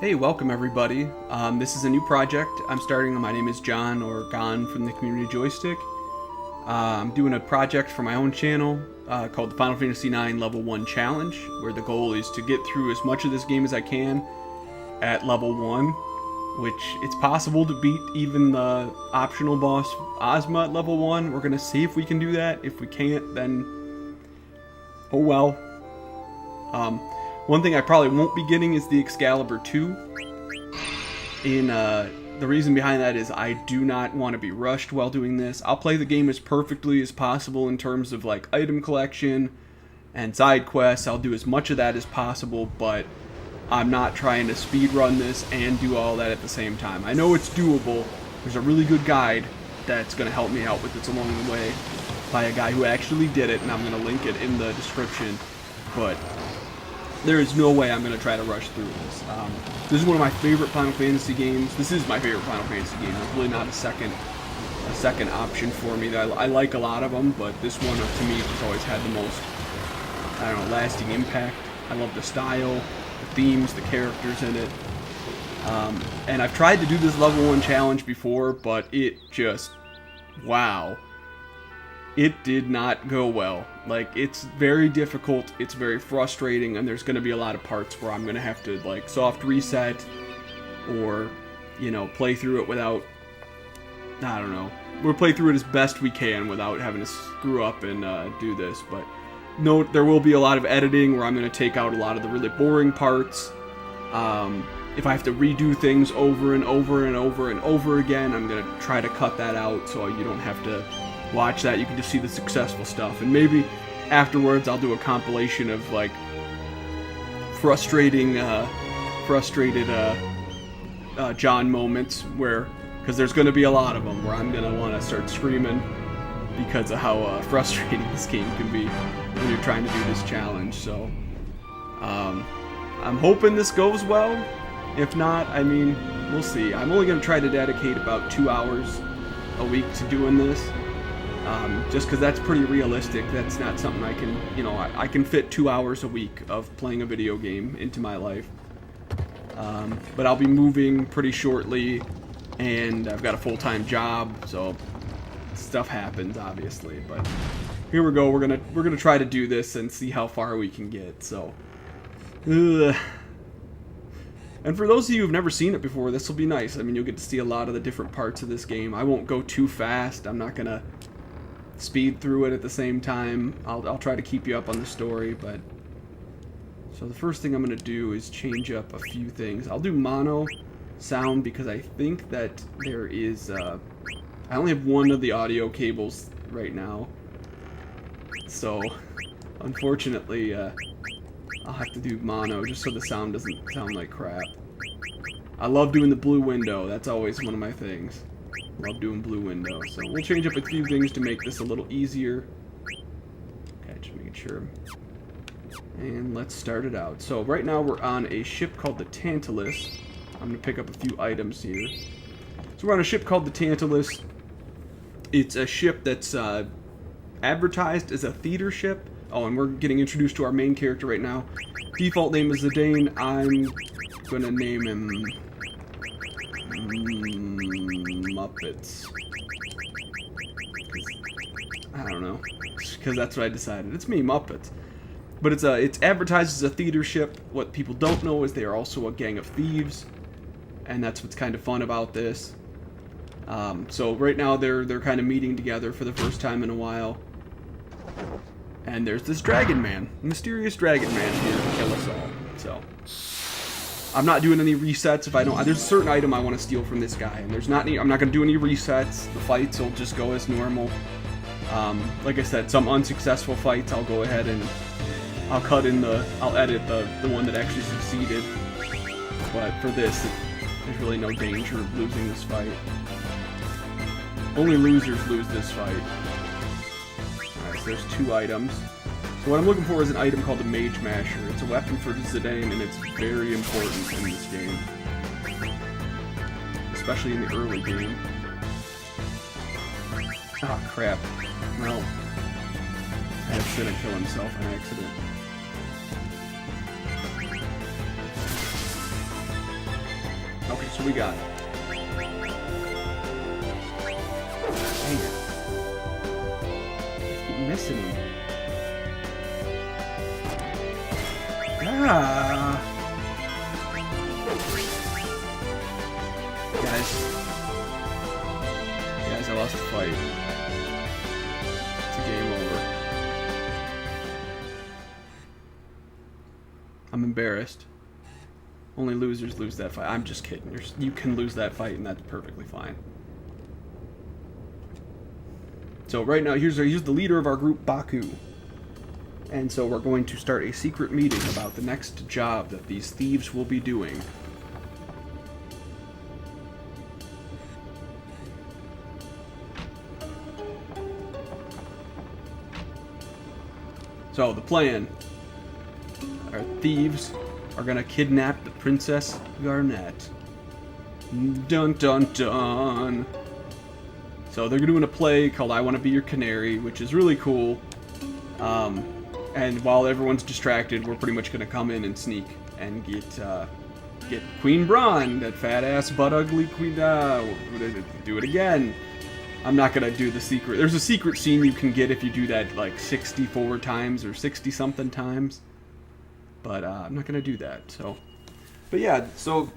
Hey, welcome everybody. This is a new project I'm starting. My name is John, or Gon from the Community Joystick. I'm doing a project for my own channel called the Final Fantasy IX Level 1 Challenge, where the goal is to get through as much of this game as I can at Level 1, which it's possible to beat even the optional boss Ozma at Level 1. We're going to see if we can do that. If we can't, then oh well. One thing I probably won't be getting is the Excalibur 2. The reason behind that is I do not want to be rushed while doing this. I'll play the game as perfectly as possible in terms of like item collection and side quests. I'll do as much of that as possible, but I'm not trying to speed run this and do all that at the same time. I know it's doable. There's a really good guide that's going to help me out with this along the way by a guy who actually did it, and I'm going to link it in the description. But there is no way I'm going to try to rush through this. This is one of my favorite Final Fantasy games. This is my favorite Final Fantasy game. There's really not a second option for me. I like a lot of them, but this one to me has always had the most, I don't know, lasting impact. I love the style, the themes, the characters in it. And I've tried to do this level 1 challenge before, but it just, wow. It did not go well. Like, it's very difficult, it's very frustrating, and there's going to be a lot of parts where I'm going to have to, like, soft reset, or, you know, play through it without, I don't know. We'll play through it as best we can without having to screw up and do this, but note, there will be a lot of editing where I'm going to take out a lot of the really boring parts. If I have to redo things over and over and over and over again, I'm going to try to cut that out so you don't have to watch that. You can just see the successful stuff, and maybe afterwards I'll do a compilation of like frustrated John moments, where, because there's going to be a lot of them where I'm going to want to start screaming because of how frustrating this game can be when you're trying to do this challenge. So I'm hoping this goes well. If not, I mean, we'll see. I'm only going to try to dedicate about 2 hours a week to doing this. Just because that's pretty realistic. That's not something I can, you know, I can fit 2 hours a week of playing a video game into my life. But I'll be moving pretty shortly, and I've got a full-time job, so stuff happens, obviously. But here we go. We're gonna try to do this and see how far we can get. So, and for those of you who've never seen it before, this will be nice. I mean, you'll get to see a lot of the different parts of this game. I won't go too fast. I'm not gonna speed through it at the same time. I'll try to keep you up on the story, but so the first thing I'm going to do is change up a few things. I'll do mono sound because I think that there is I only have one of the audio cables right now, so unfortunately I'll have to do mono just so the sound doesn't sound like crap. I love doing the blue window. That's always one of my things. Love doing blue window. So we'll change up a few things to make this a little easier. Okay, just making sure. And let's start it out. So right now we're on a ship called the Tantalus. I'm going to pick up a few items here. So we're on a ship called the Tantalus. It's a ship that's advertised as a theater ship. Oh, and we're getting introduced to our main character right now. Default name is Zidane. I'm going to name him Muppets. I don't know, because that's what I decided. It's me, Muppets. But it's advertised as a theater ship. What people don't know is they are also a gang of thieves, and that's what's kind of fun about this. So right now they're kind of meeting together for the first time in a while. And there's this Dragon Man, mysterious Dragon Man here to kill us all. So I'm not doing any resets if I don't. There's a certain item I want to steal from this guy, and there's not any. I'm not going to do any resets. The fights will just go as normal. Like I said, some unsuccessful fights I'll go ahead and I'll edit the one that actually succeeded. But for this, there's really no danger of losing this fight. Only losers lose this fight. Alright, so there's 2 items. So what I'm looking for is an item called the Mage Masher. It's a weapon for Zidane, and it's very important in this game. Especially in the early game. Oh crap. Well, I had Zidane kill himself on accident. So we got. Dang it. I keep missing him. Ah! Guys, I lost the fight. It's a game over. I'm embarrassed. Only losers lose that fight. I'm just kidding. You can lose that fight, and that's perfectly fine. So right now, here's the leader of our group, Baku. And so we're going to start a secret meeting about the next job that these thieves will be doing. So the plan. Our thieves are gonna kidnap the Princess Garnet. Dun dun dun. So they're doing a play called I Want to Be Your Canary, which is really cool. And while everyone's distracted, we're pretty much gonna come in and sneak and get Queen Braun, that fat ass butt ugly queen. Do it again. I'm not gonna do the secret. There's a secret scene you can get if you do that like 64 times or 60 something times. But I'm not gonna do that. So, but yeah. So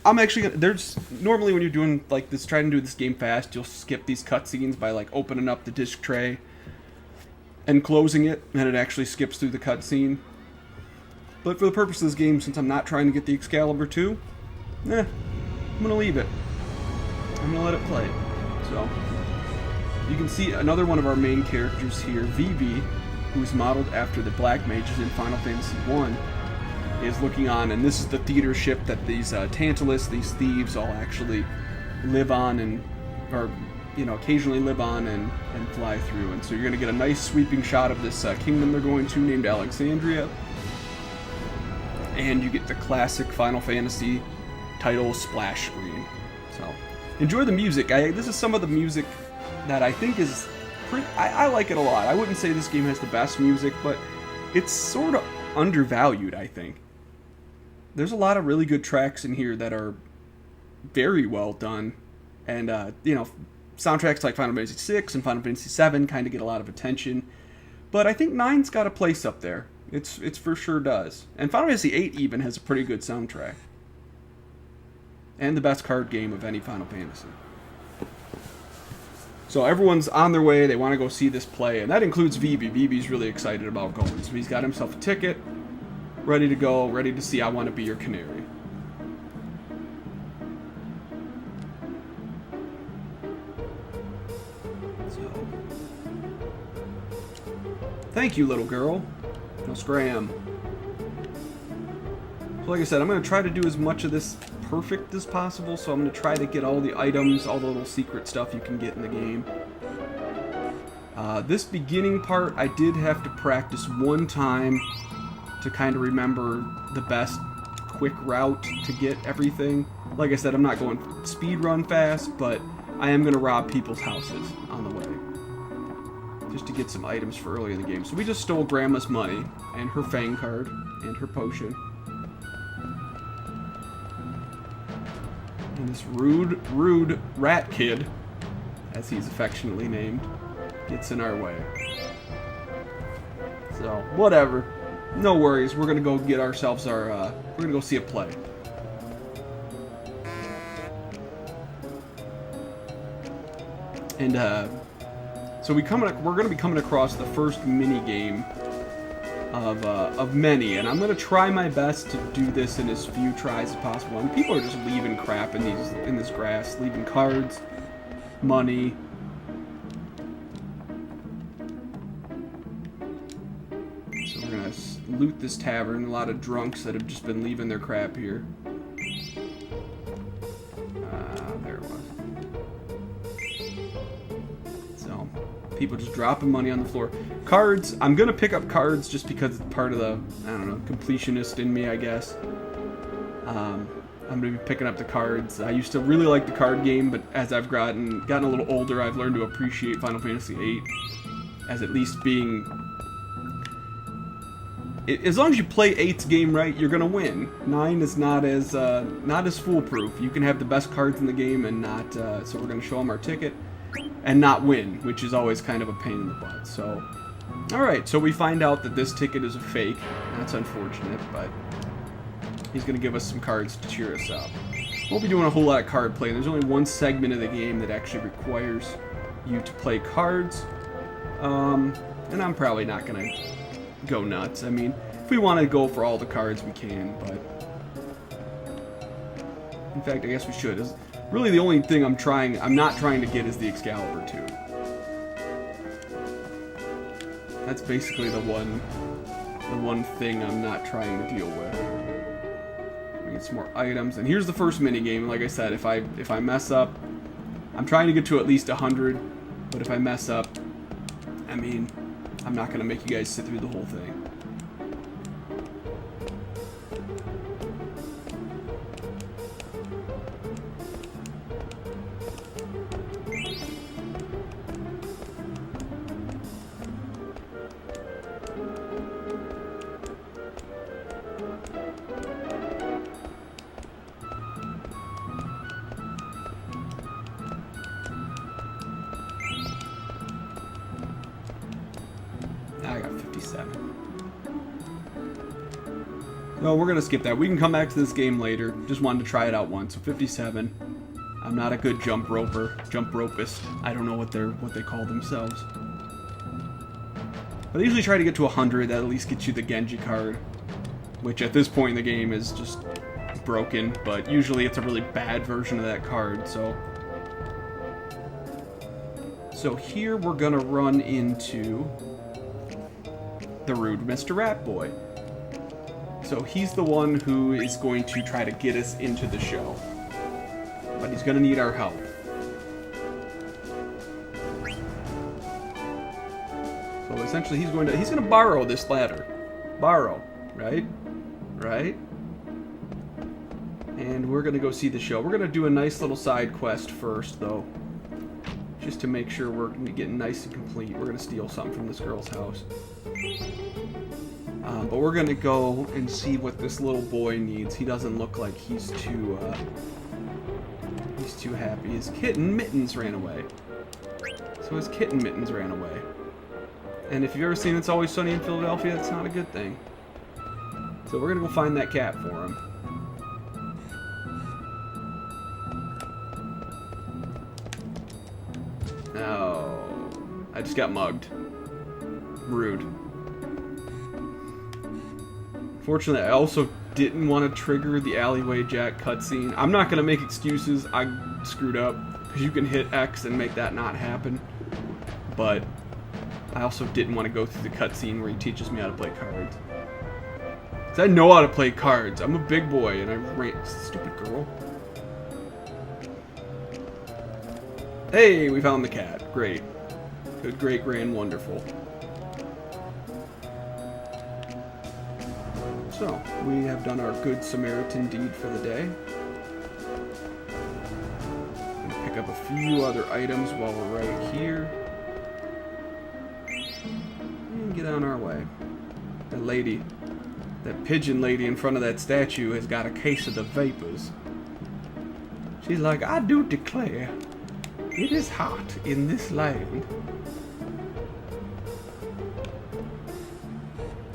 I'm actually gonna. There's normally when you're doing like this, trying to do this game fast, you'll skip these cutscenes by like opening up the disc tray and closing it, and it actually skips through the cutscene. But for the purpose of this game, since I'm not trying to get the Excalibur 2, I'm gonna leave it. I'm gonna let it play. So you can see another one of our main characters here, Vivi, who's modeled after the Black Mages in Final Fantasy I, is looking on, and this is the theater ship that these Tantalus, these thieves, all actually live on and, or occasionally live on and fly through. And so you're going to get a nice sweeping shot of this kingdom they're going to, named Alexandria, and you get the classic Final Fantasy title splash screen. So enjoy the music. This is some of the music that I think is I like it a lot. I wouldn't say this game has the best music, but it's sort of undervalued, I think. There's a lot of really good tracks in here that are very well done. And, soundtracks like Final Fantasy VI and Final Fantasy VII kind of get a lot of attention. But I think 9's got a place up there. It's for sure does. And Final Fantasy VIII even has a pretty good soundtrack. And the best card game of any Final Fantasy. So everyone's on their way. They want to go see this play, and that includes Vivi. Vivi's really excited about going. So he's got himself a ticket, ready to go, ready to see I Want to Be Your Canary. So, thank you, little girl. No scram. So like I said, I'm going to try to do as much of this perfect as possible, so I'm going to try to get all the items, all the little secret stuff you can get in the game. This beginning part, I did have to practice one time to kind of remember the best quick route to get everything. Like I said, I'm not going speed run fast, but I am going to rob people's houses on the way, just to get some items for early in the game. So we just stole Grandma's money, and her Fang card, and her potion. And this rude rat kid, as he's affectionately named, gets in our way. So, whatever. No worries. We're gonna go get ourselves our, we're gonna go see a play. And, so we're gonna be coming across the first mini game of many, and I'm gonna try my best to do this in as few tries as possible. And people are just leaving crap in this grass, leaving cards, money. So we're gonna loot this tavern. A lot of drunks that have just been leaving their crap here. There it was. So people just dropping money on the floor. Cards, I'm gonna pick up cards just because it's part of the, I don't know, completionist in me, I guess. I'm gonna be picking up the cards. I used to really like the card game, but as I've gotten a little older, I've learned to appreciate Final Fantasy VIII as at least being as long as you play 8's game right, you're gonna win. 9 is not as foolproof. You can have the best cards in the game and not. So we're gonna show them our ticket and not win, which is always kind of a pain in the butt. So, all right. So we find out that this ticket is a fake. That's unfortunate, but he's gonna give us some cards to cheer us up. Won't be doing a whole lot of card play. There's only one segment of the game that actually requires you to play cards, and I'm probably not gonna go nuts. I mean, if we want to go for all the cards, we can, but in fact, I guess we should. Is really the only thing I'm not trying to get is the Excalibur 2. That's basically the one thing I'm not trying to deal with. We get some more items, and here's the first mini game. Like I said, if I mess up, I'm trying to get to at least 100, but if I mess up, I mean, I'm not gonna make you guys sit through the whole thing. I got 57. No, we're gonna skip that. We can come back to this game later. Just wanted to try it out once. So 57. I'm not a good jump ropist. I don't know what they call themselves. But I usually try to get to 100. That at least gets you the Genji card, which at this point in the game is just broken. But usually it's a really bad version of that card. So here we're gonna run into the rude Mr. Rat Boy. So he's the one who is going to try to get us into the show. But he's going to need our help. So essentially he's going to borrow this ladder. Borrow, right? Right? And we're going to go see the show. We're going to do a nice little side quest first, though. Just to make sure we're getting nice and complete. We're going to steal something from this girl's house. But we're gonna go and see what this little boy needs. He doesn't look like he's too happy. His kitten Mittens ran away. So his kitten Mittens ran away. And if you've ever seen It's Always Sunny in Philadelphia, that's not a good thing. So we're gonna go find that cat for him. Oh, I just got mugged. Rude. Fortunately, I also didn't want to trigger the Alleyway Jack cutscene. I'm not going to make excuses. I screwed up, because you can hit X and make that not happen. But I also didn't want to go through the cutscene where he teaches me how to play cards. Because I know how to play cards. I'm a big boy, and I ran... Stupid girl. Hey, we found the cat. Great. Good, great, grand, wonderful. So, we have done our good Samaritan deed for the day. Gonna pick up a few other items while we're right here. And get on our way. That lady, that pigeon lady in front of that statue has got a case of the vapors. She's like, I do declare, it is hot in this land.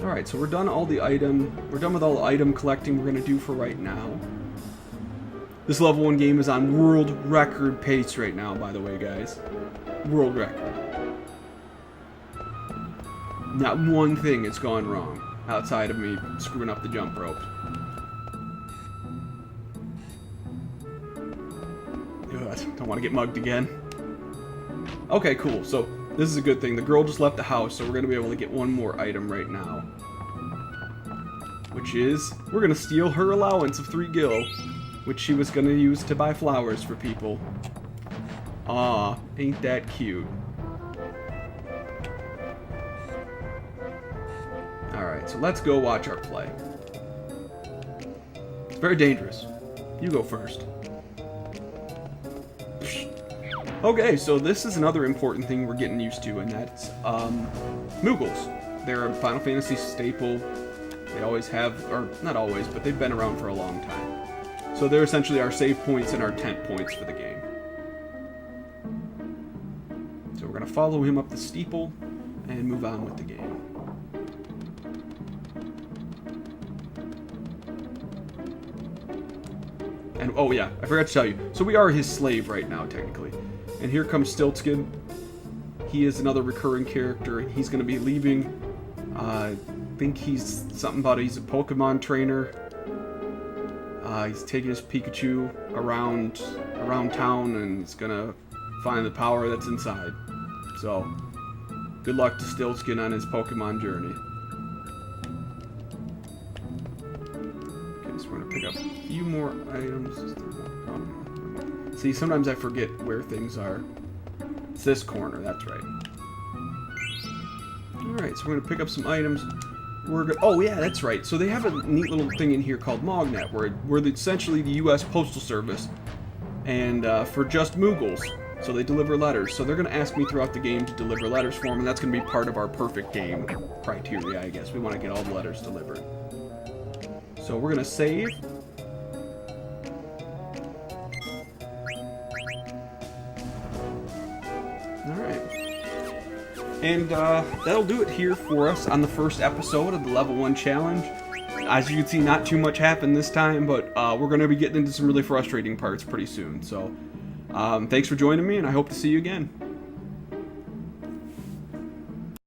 Alright, so we're done with all the item collecting we're going to do for right now. This level 1 game is on world record pace right now, by the way, guys. World record. Not one thing has gone wrong, outside of me screwing up the jump rope. Ugh, don't want to get mugged again. Okay, cool, so this is a good thing. The girl just left the house, so we're going to be able to get one more item right now. Which is, we're going to steal her allowance of 3 gil, which she was going to use to buy flowers for people. Aw, ain't that cute. Alright, so let's go watch our play. It's very dangerous. You go first. Okay, so this is another important thing we're getting used to, and that's Moogles. They're a Final Fantasy staple They always have, or not always, but they've been around for a long time. So they're essentially our save points and our tent points for the game. So we're going to follow him up the steeple and move on with the game. And oh yeah, I forgot to tell you. So we are his slave right now, technically. And here comes Stiltskin. He is another recurring character. He's going to be leaving. I think he's something about he's a Pokemon trainer. He's taking his Pikachu around town, and he's going to find the power that's inside. So, good luck to Stiltskin on his Pokemon journey. Okay, so we're going to pick up a few more items. See, sometimes I forget where things are. It's this corner, that's right. Alright, so we're going to pick up some items. Oh yeah, that's right. So they have a neat little thing in here called Mognet, where we're essentially the U.S. Postal Service, and for just Moogles. So they deliver letters. So they're going to ask me throughout the game to deliver letters for them, and that's going to be part of our perfect game criteria, I guess. We want to get all the letters delivered. So we're going to save. Alright. And that'll do it here for us on the first episode of the Level 1 Challenge. As you can see, not too much happened this time, but we're going to be getting into some really frustrating parts pretty soon. So, thanks for joining me, and I hope to see you again.